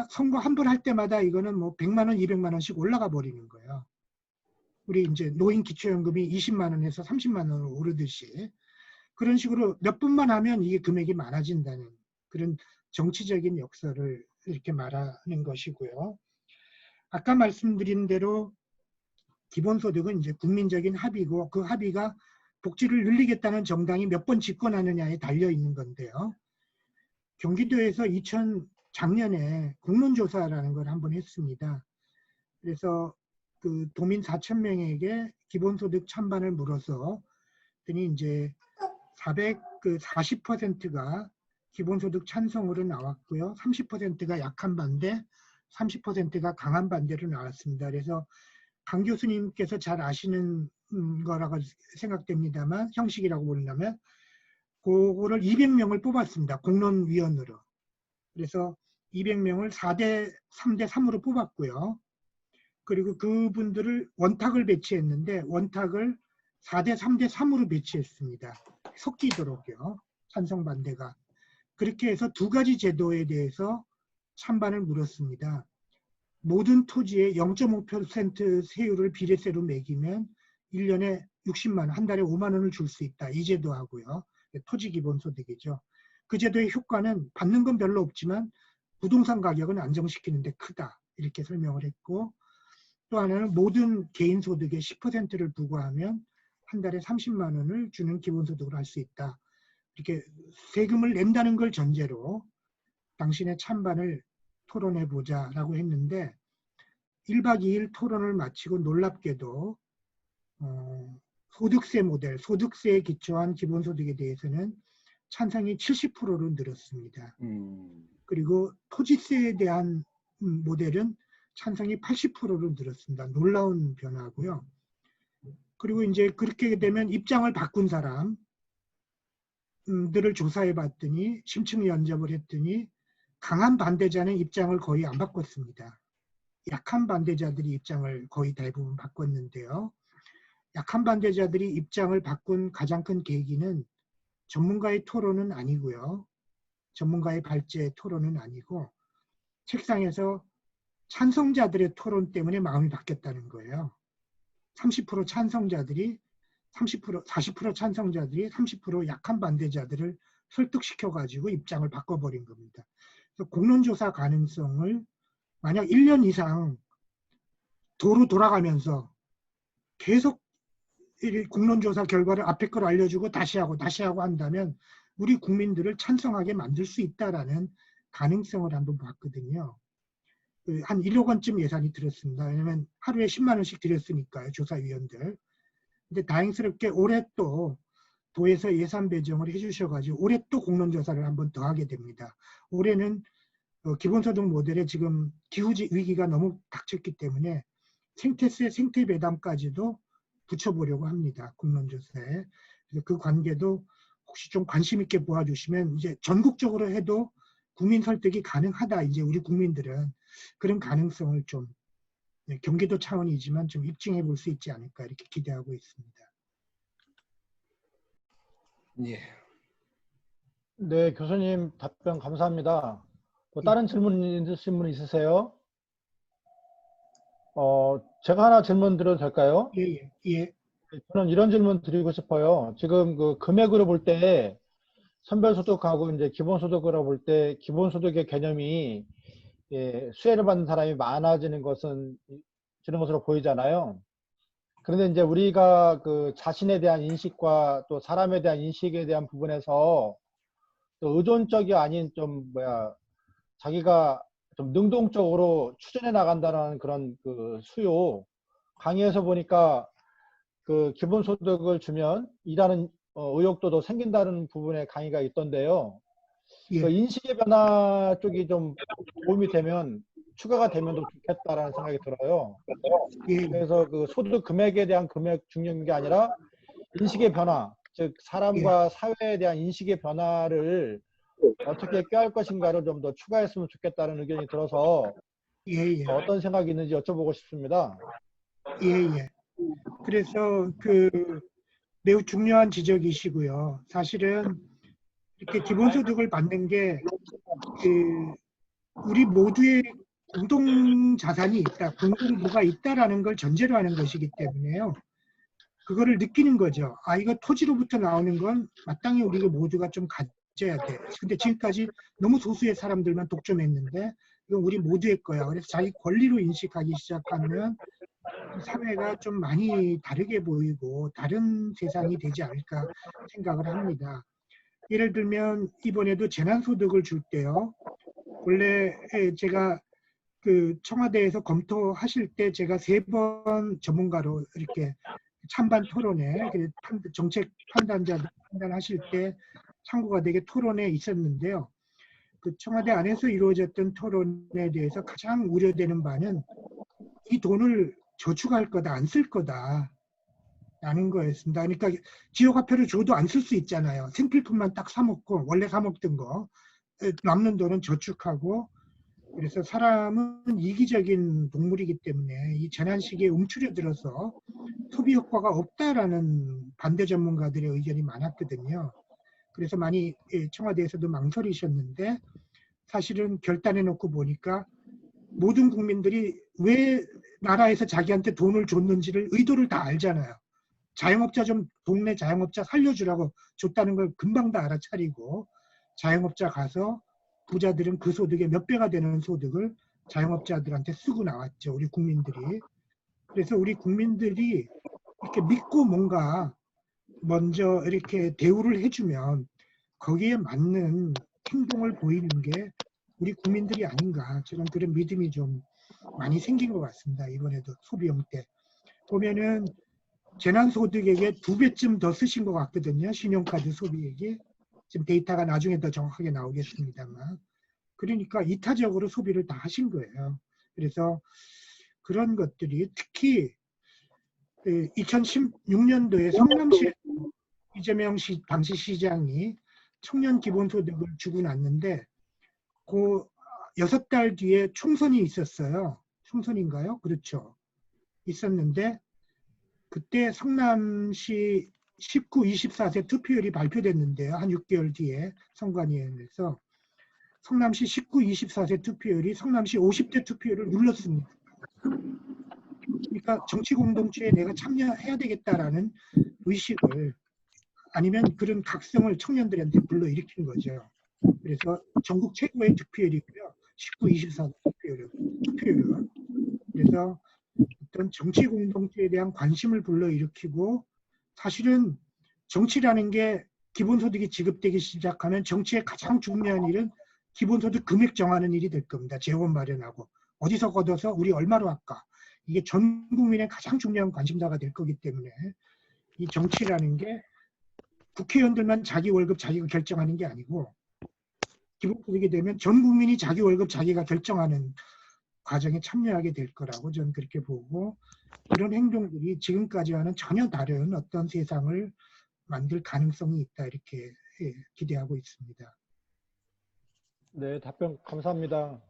선거 한 번 할 때마다 이거는 뭐 100만 원, 200만 원씩 올라가 버리는 거예요. 우리 이제 노인 기초연금이 20만 원에서 30만 원으로 오르듯이 그런 식으로 몇 번만 하면 이게 금액이 많아진다는 그런 정치적인 역사를 이렇게 말하는 것이고요. 아까 말씀드린 대로 기본소득은 이제 국민적인 합의고 그 합의가 복지를 늘리겠다는 정당이 몇 번 집권하느냐에 달려 있는 건데요. 경기도에서 작년에 공론조사라는 걸 한번 했습니다. 그래서 그 도민 4,000명에게 기본소득 찬반을 물어서 그랬더니 이제 40%가 기본소득 찬성으로 나왔고요. 30%가 약한 반대, 30%가 강한 반대로 나왔습니다. 그래서 강 교수님께서 잘 아시는 거라고 생각됩니다만 형식이라고 보려면 그거를 200명을 뽑았습니다. 공론위원으로. 그래서 200명을 3대 3으로 뽑았고요. 그리고 그분들을 원탁을 배치했는데 원탁을 4대 3대 3으로 배치했습니다. 섞이도록요. 찬성 반대가. 그렇게 해서 두 가지 제도에 대해서 찬반을 물었습니다. 모든 토지의 0.5% 세율을 비례세로 매기면 1년에 60만 원, 한 달에 5만 원을 줄 수 있다. 이 제도하고요. 토지 기본소득이죠. 그 제도의 효과는 받는 건 별로 없지만 부동산 가격은 안정시키는 데 크다. 이렇게 설명을 했고 또 하나는 모든 개인 소득의 10%를 부과하면 한 달에 30만 원을 주는 기본소득을 할 수 있다. 이렇게 세금을 낸다는 걸 전제로 당신의 찬반을 토론해 보자라고 했는데 1박 2일 토론을 마치고 놀랍게도 소득세 모델, 소득세에 기초한 기본소득에 대해서는 찬성이 70%로 늘었습니다. 그리고 토지세에 대한 모델은 찬성이 80%로 늘었습니다. 놀라운 변화고요. 그리고 이제 그렇게 되면 입장을 바꾼 사람들을 조사해 봤더니 심층 면접을 했더니 강한 반대자는 입장을 거의 안 바꿨습니다. 약한 반대자들이 입장을 거의 대부분 바꿨는데요. 약한 반대자들이 입장을 바꾼 가장 큰 계기는 전문가의 토론은 아니고요. 전문가의 발제 토론은 아니고 책상에서 찬성자들의 토론 때문에 마음이 바뀌었다는 거예요. 30% 찬성자들이 40% 찬성자들이 30% 약한 반대자들을 설득시켜가지고 입장을 바꿔버린 겁니다. 그래서 공론조사 가능성을 만약 1년 이상 도로 돌아가면서 계속 공론조사 결과를 앞에 걸 알려주고 다시 하고 한다면 우리 국민들을 찬성하게 만들 수 있다라는 가능성을 한번 봤거든요. 한 1억 원쯤 예산이 들었습니다. 왜냐하면 하루에 10만 원씩 들였으니까요. 조사위원들. 근데 다행스럽게 올해 또 도에서 예산 배정을 해주셔가지고 올해 또 공론조사를 한번 더 하게 됩니다. 올해는 기본소득 모델에 지금 기후 위기가 너무 닥쳤기 때문에 생태세, 생태배당까지도 붙여보려고 합니다. 공론조사에. 그래서 그 관계도 혹시 좀 관심 있게 보아주시면 이제 전국적으로 해도 국민 설득이 가능하다. 이제 우리 국민들은 그런 가능성을 좀 경기도 차원이지만 좀 입증해 볼 수 있지 않을까 이렇게 기대하고 있습니다. 예. 네, 교수님 답변 감사합니다. 또 다른 질문 있으신 분 있으세요? 제가 하나 질문 드려도 될까요? 예. 저는 이런 질문 드리고 싶어요. 지금 그 금액으로 볼 때 선별소득하고 이제 기본소득으로 볼 때 기본소득의 개념이 수혜를 받는 사람이 많아지는 것은 지는 것으로 보이잖아요. 그런데 이제 우리가 그 자신에 대한 인식과 또 사람에 대한 인식에 대한 부분에서 또 의존적이 아닌 자기가 좀 능동적으로 추진해 나간다는 그런 그 수요 강의에서 보니까 그 기본소득을 주면 일하는 의욕도 더 생긴다는 부분에 강의가 있던데요. 그 인식의 변화 쪽이 좀 도움이 되면 추가가 되면 더 좋겠다라는 생각이 들어요. 그래서 그 소득 금액에 대한 중요한 게 아니라 인식의 변화, 즉 사람과 사회에 대한 인식의 변화를 어떻게 꾀할 것인가를 좀 더 추가했으면 좋겠다는 의견이 들어서 어떤 생각이 있는지 여쭤보고 싶습니다. 그래서 매우 중요한 지적이시고요. 사실은 이렇게 기본소득을 받는 게 우리 모두의 공동 자산이 있다, 공동부가 있다라는 걸 전제로 하는 것이기 때문에요. 그거를 느끼는 거죠. 아, 이거 토지로부터 나오는 건 마땅히 우리가 모두가 좀 가져야 돼. 근데 지금까지 너무 소수의 사람들만 독점했는데 이건 우리 모두의 거야. 그래서 자기 권리로 인식하기 시작하면 사회가 좀 많이 다르게 보이고 다른 세상이 되지 않을까 생각을 합니다. 예를 들면 이번에도 재난소득을 줄 때요. 원래 제가 그 청와대에서 검토하실 때 제가 3번 전문가로 이렇게 찬반 토론회, 정책 판단자들 판단하실 때 참고가 되게 토론에 있었는데요. 그 청와대 안에서 이루어졌던 토론에 대해서 가장 우려되는 바는 이 돈을 저축할 거다, 안 쓸 거다 라는 거였습니다. 그러니까 지역화표를 줘도 안 쓸 수 있잖아요. 생필품만 딱 사먹고 원래 사먹던 거 남는 돈은 저축하고, 그래서 사람은 이기적인 동물이기 때문에 이 재난 시기에 움츠려들어서 소비 효과가 없다라는 반대 전문가들의 의견이 많았거든요. 그래서 많이 청와대에서도 망설이셨는데 사실은 결단해 놓고 보니까 모든 국민들이 왜 나라에서 자기한테 돈을 줬는지를 의도를 다 알잖아요. 자영업자 좀 동네 자영업자 살려주라고 줬다는 걸 금방 다 알아차리고, 자영업자 가서 부자들은 그 소득의 몇 배가 되는 소득을 자영업자들한테 쓰고 나왔죠. 우리 국민들이. 그래서 우리 국민들이 이렇게 믿고 뭔가 먼저 이렇게 대우를 해주면 거기에 맞는 행동을 보이는 게 우리 국민들이 아닌가, 저는 그런 믿음이 좀 많이 생긴 것 같습니다. 이번에도 소비용 때 보면은 재난소득액의 2배쯤 더 쓰신 것 같거든요. 신용카드 소비액이. 지금 데이터가 나중에 더 정확하게 나오겠습니다만. 그러니까 이타적으로 소비를 다 하신 거예요. 그래서 그런 것들이 특히 2016년도에 성남시 이재명 당시 시장이 청년 기본소득을 주고 났는데 그 6달 뒤에 총선이 있었어요. 총선인가요? 그렇죠. 있었는데 그때 성남시 19, 24세 투표율이 발표됐는데요. 한 6개월 뒤에 선관위원회에서 성남시 19, 24세 투표율이 성남시 50대 투표율을 눌렀습니다. 그러니까 정치 공동체에 내가 참여해야 되겠다라는 의식을, 아니면 그런 각성을 청년들한테 불러일으킨 거죠. 그래서 전국 최고의 득표율이고요. 19, 24 투표율은. 그래서 어떤 정치 공동체에 대한 관심을 불러일으키고, 사실은 정치라는 게 기본소득이 지급되기 시작하면 정치의 가장 중요한 일은 기본소득 금액 정하는 일이 될 겁니다. 재원 마련하고 어디서 걷어서 우리 얼마로 할까. 이게 전 국민의 가장 중요한 관심사가 될 거기 때문에 이 정치라는 게 국회의원들만 자기 월급 자기가 결정하는 게 아니고 기본소득이 되면 전 국민이 자기 월급 자기가 결정하는 과정에 참여하게 될 거라고 저는 그렇게 보고, 이런 행동들이 지금까지와는 전혀 다른 어떤 세상을 만들 가능성이 있다, 이렇게 기대하고 있습니다. 네, 답변 감사합니다.